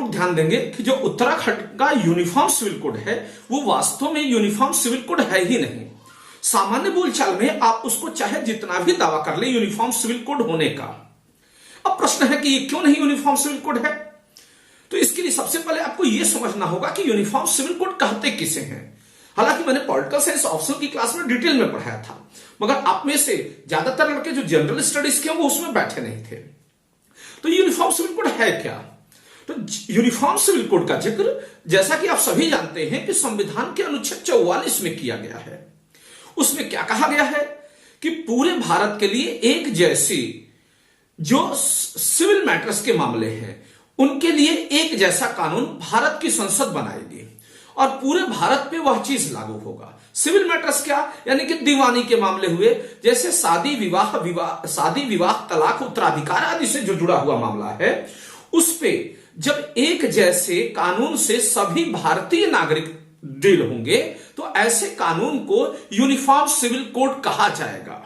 लोग ध्यान देंगे कि जो उत्तराखंड का यूनिफॉर्म सिविल कोड है वो वास्तव में यूनिफॉर्म सिविल कोड है ही नहीं। सामान्य बोलचाल में आप उसको चाहे जितना भी दावा कर ले यूनिफॉर्म सिविल कोड होने का। अब प्रश्न है कि ये क्यों नहीं यूनिफॉर्म सिविल कोड है? तो इसके लिए सबसे पहले आपको यह समझना होगा कि यूनिफॉर्म सिविल कोड कहते किसे हैं। हालांकि मैंने पॉलिटिकल साइंस ऑप्शनल की क्लास में डिटेल में पढ़ाया था, मगर आप में से ज्यादातर लड़के जो जनरल स्टडीज के वो उसमें बैठे नहीं थे। तो यूनिफॉर्म सिविल कोड है क्या? तो यूनिफॉर्म सिविल कोड का जिक्र जैसा कि आप सभी जानते हैं कि संविधान के अनुच्छेद 44 में किया गया है। उसमें क्या कहा गया है कि पूरे भारत के लिए एक जैसी जो सिविल मैटर्स के मामले हैं उनके लिए एक जैसा कानून भारत की संसद बनाएगी और पूरे भारत पे वह चीज लागू होगा। सिविल मैटर्स क्या, यानी कि दीवानी के मामले हुए, जैसे शादी विवाह तलाक उत्तराधिकार आदि से जो जुड़ा हुआ मामला है, उस पे जब एक जैसे कानून से सभी भारतीय नागरिक डील होंगे तो ऐसे कानून को यूनिफॉर्म सिविल कोड कहा जाएगा।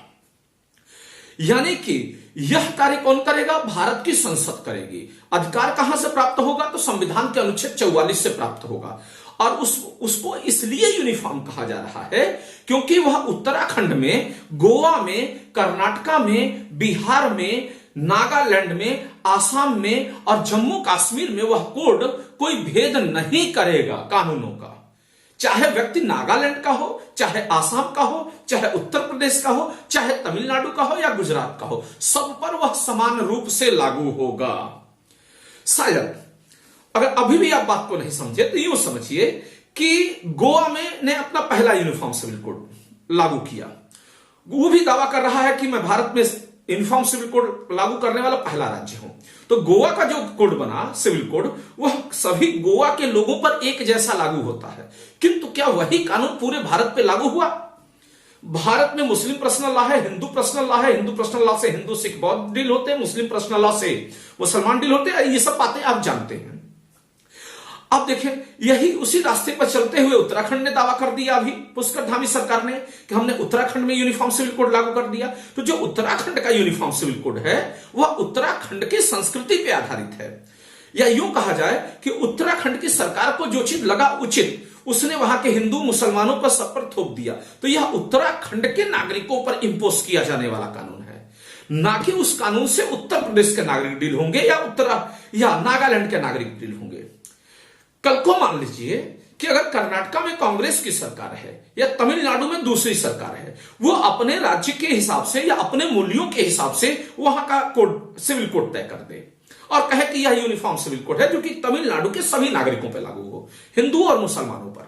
यानी कि यह कार्य कौन करेगा? भारत की संसद करेगी। अधिकार कहां से प्राप्त होगा? तो संविधान के अनुच्छेद 44 से प्राप्त होगा। और उसको इसलिए यूनिफॉर्म कहा जा रहा है क्योंकि वह उत्तराखंड में, गोवा में, कर्नाटका में, बिहार में, नागालैंड में, आसाम में और जम्मू कश्मीर में वह कोड कोई भेद नहीं करेगा कानूनों का। चाहे व्यक्ति नागालैंड का हो, चाहे आसाम का हो, चाहे उत्तर प्रदेश का हो, चाहे तमिलनाडु का हो या गुजरात का हो, सब पर वह समान रूप से लागू होगा। शायद अगर अभी भी आप बात को नहीं समझे तो यूं समझिए कि गोवा में ने अपना पहला यूनिफॉर्म सिविल कोड लागू किया। वो भी दावा कर रहा है कि मैं भारत में यूनिफॉर्म सिविल कोड लागू करने वाला पहला राज्य हूं। तो गोवा का जो कोड बना सिविल कोड, वह सभी गोवा के लोगों पर एक जैसा लागू होता है। किंतु क्या वही कानून पूरे भारत पे लागू हुआ? भारत में मुस्लिम पर्सनल लॉ है, हिंदू पर्सनल लॉ है, हिंदू पर्सनल लॉ से हिंदू सिख बौद्ध डील होते हैं, मुस्लिम पर्सनल लॉ से मुसलमान डील होते हैं। ये सब बातें आप जानते हैं। अब देखें, यही उसी रास्ते पर चलते हुए उत्तराखंड ने दावा कर दिया अभी पुष्कर धामी सरकार ने कि हमने उत्तराखंड में यूनिफॉर्म सिविल कोड लागू कर दिया। तो जो उत्तराखंड का यूनिफॉर्म सिविल कोड है वह उत्तराखंड की संस्कृति पे आधारित है, या यूं कहा जाए कि उत्तराखंड की सरकार को जो चीज लगा उचित उसने वहां के हिंदू मुसलमानों पर सब पर थोप दिया। तो यह उत्तराखंड के नागरिकों पर इंपोज किया जाने वाला कानून है, ना कि उस कानून से उत्तर प्रदेश के नागरिक डील होंगे या नागालैंड के नागरिक डील होंगे। कल को मान लीजिए कि अगर कर्नाटका में कांग्रेस की सरकार है या तमिलनाडु में दूसरी सरकार है, वो अपने राज्य के हिसाब से या अपने मूल्यों के हिसाब से वहां का कोड सिविल कोड तय कर दे और कहे कि यह यूनिफॉर्म सिविल कोड है जो कि तमिलनाडु के सभी नागरिकों पर लागू हो, हिंदू और मुसलमानों पर।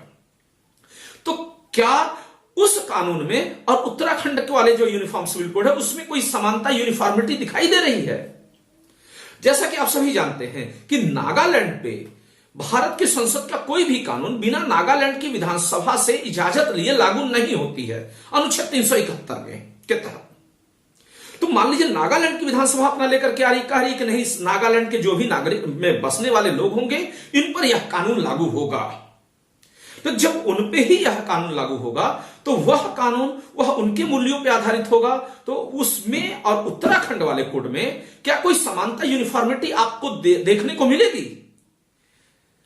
तो क्या उस कानून में और उत्तराखंड के वाले जो यूनिफॉर्म सिविल कोड है उसमें कोई समानता, यूनिफॉर्मिटी दिखाई दे रही है? जैसा कि आप सभी जानते हैं कि नागालैंड पे भारत की संसद का कोई भी कानून बिना नागालैंड की विधानसभा से इजाजत लिए लागू नहीं होती है, अनुच्छेद 371 के तहत। तो मान लीजिए नागालैंड की विधानसभा अपना लेकर के आ रही, कह रही कि नहीं, नागालैंड के जो भी नागरिक में बसने वाले लोग होंगे इन पर यह कानून लागू होगा। तो जब उन पे ही यह कानून लागू होगा तो वह कानून वह उनके मूल्यों पे आधारित होगा। तो उसमें और उत्तराखंड वाले कोड में क्या कोई समानता, यूनिफॉर्मिटी आपको देखने को मिलेगी?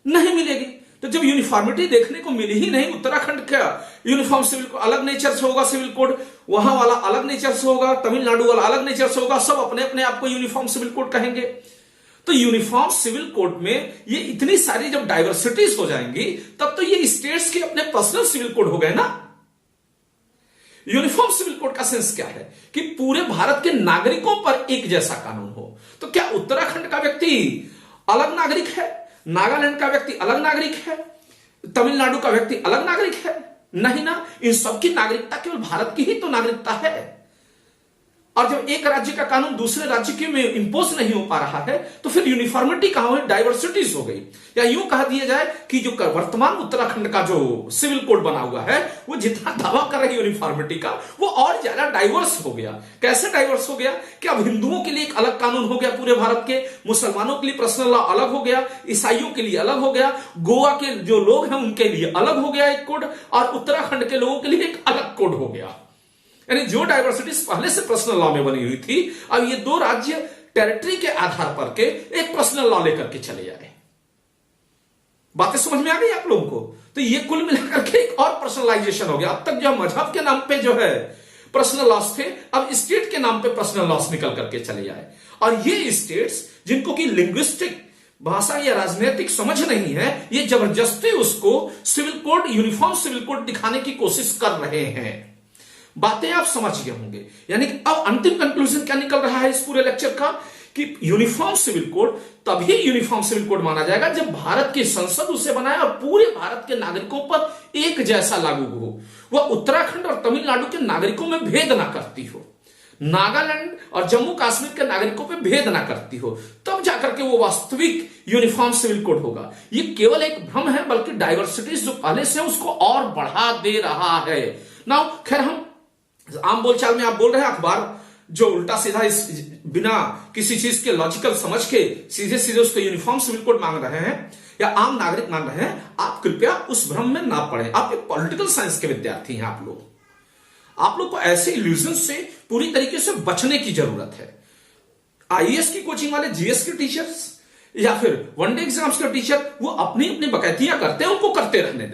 नहीं मिलेगी। तो जब यूनिफॉर्मिटी देखने को मिली ही नहीं, उत्तराखंड का यूनिफॉर्म सिविल को अलग नेचर से होगा सिविल कोड, वहां वाला अलग नेचर से होगा, तमिलनाडु वाला अलग नेचर से होगा, सब अपने अपने आप को यूनिफॉर्म सिविल कोड कहेंगे। तो यूनिफॉर्म सिविल कोड में ये इतनी सारी जब डाइवर्सिटीज हो जाएंगी तब तो ये स्टेट्स के अपने पर्सनल सिविल कोड हो गए ना। यूनिफॉर्म सिविल कोड का सेंस क्या है कि पूरे भारत के नागरिकों पर एक जैसा कानून हो। तो क्या उत्तराखंड का व्यक्ति अलग नागरिक है, नागालैंड का व्यक्ति अलग नागरिक है, तमिलनाडु का व्यक्ति अलग नागरिक है? नहीं ना, इन सबकी नागरिकता केवल भारत की ही तो नागरिकता है। और जब एक राज्य का कानून दूसरे राज्य के में इंपोज नहीं हो पा रहा है तो फिर यूनिफॉर्मिटी कहां हुई? डाइवर्सिटीज हो गई। या यूं कहा दिया जाए कि जो वर्तमान उत्तराखंड का जो सिविल कोड बना हुआ है वो जितना दावा कर रही है यूनिफॉर्मिटी का, वो और ज्यादा डाइवर्स हो गया। कैसे डाइवर्स हो गया कि अब हिंदुओं के लिए एक अलग कानून हो गया पूरे भारत के, मुसलमानों के लिए पर्सनल लॉ अलग हो गया, ईसाइयों के लिए अलग हो गया, गोवा के जो लोग हैं उनके लिए अलग हो गया एक कोड, और उत्तराखंड के लोगों के लिए एक अलग कोड हो गया। यानी जो डाइवर्सिटीज पहले से पर्सनल लॉ में बनी हुई थी, अब ये दो राज्य टेरिटरी के आधार पर के एक पर्सनल लॉ लेकर के चले जाए। बातें समझ में आ गई आप लोगों को? तो ये कुल मिलाकर के एक और पर्सनलाइजेशन हो गया। अब तक जो मजहब के नाम पे जो है पर्सनल लॉस थे, अब स्टेट के नाम पे पर्सनल लॉस निकल करके चले आए। और ये स्टेट्स जिनको कि लिंग्विस्टिक भाषा या राजनीतिक समझ नहीं है, ये जबरदस्ती उसको civil code, uniform civil code दिखाने की कोशिश कर रहे हैं। बातें आप समझ गए होंगे। यानी कि अब अंतिम कंक्लूजन क्या निकल रहा है इस पूरे लेक्चर का, कि यूनिफॉर्म सिविल कोड तभी यूनिफॉर्म सिविल कोड माना जाएगा जब भारत की संसद उसे बनाए और पूरे भारत के नागरिकों पर एक जैसा लागू हो। वह उत्तराखंड और तमिलनाडु के नागरिकों में भेद ना करती हो, नागालैंड और जम्मू कश्मीर के नागरिकों पे भेद ना करती हो, तब जाकर के वो वास्तविक यूनिफॉर्म सिविल कोड होगा। ये केवल एक भ्रम है, बल्कि डाइवर्सिटीज जो पहले से है उसको और बढ़ा दे रहा है। नाउ खैर, हम आम बोलचाल में आप बोल रहे हैं अखबार जो उल्टा सीधा इस बिना किसी चीज के लॉजिकल समझ के सीधे सीधे उसको यूनिफॉर्म सिविल कोड मांग रहे हैं या आम नागरिक मांग रहे हैं, आप कृपया उस भ्रम में ना पड़े। आप एक पॉलिटिकल साइंस के विद्यार्थी हैं। आप लोग को ऐसे इल्यूजन से पूरी तरीके से बचने की जरूरत है। आईएएस की कोचिंग वाले, जीएस के टीचर्स या फिर वनडे एग्जाम्स के टीचर, वो अपनी अपनी बकैतियां करते हैं, उनको करते रहने दें।